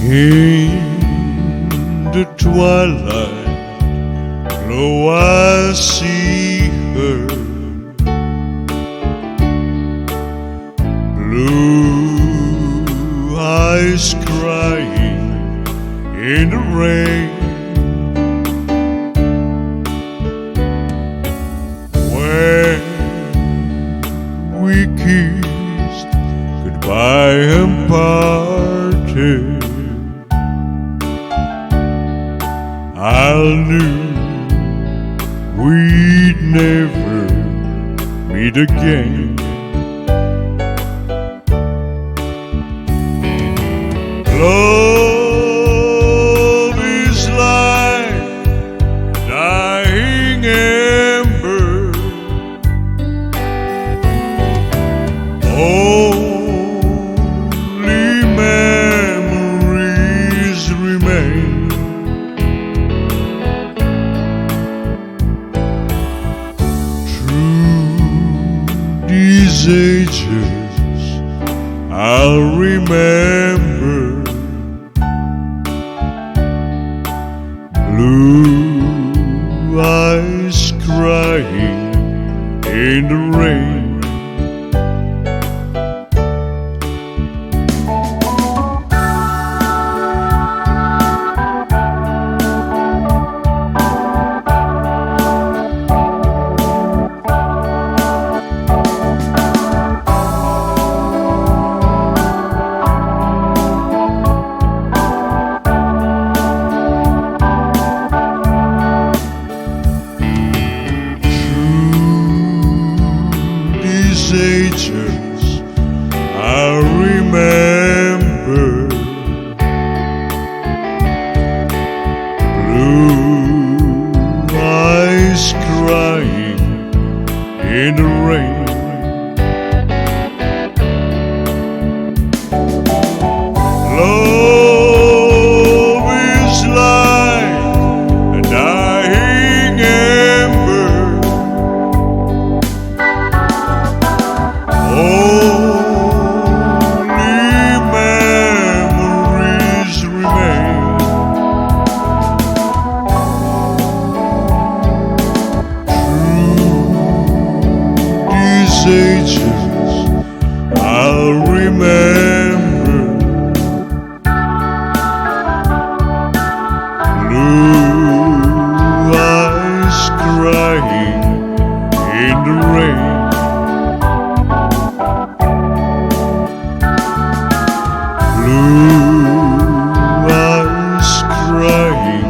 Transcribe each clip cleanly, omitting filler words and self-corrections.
In the twilight glow I see her, blue eyes crying in the rain. When we kissed goodbye and parted, I knew we'd never meet again. Love is like a dying ember, only memories remain. These ages I'll remember, blue eyes crying in the rain. Ages I remember, blue eyes crying in the rain. Love is like a dying ember, only memories remain. Through these ages I'll remember, blue eyes crying in the rain. Blue eyes crying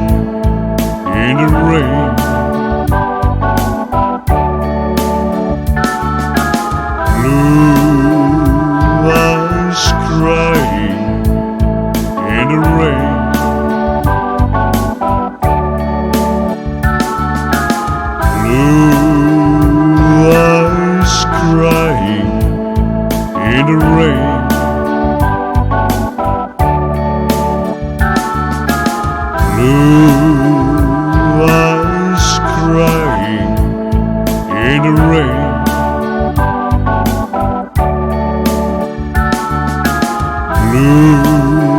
in the rain. Blue eyes crying in the rain. Blue eyes crying in the rain. Blue eyes crying in the rain. Blue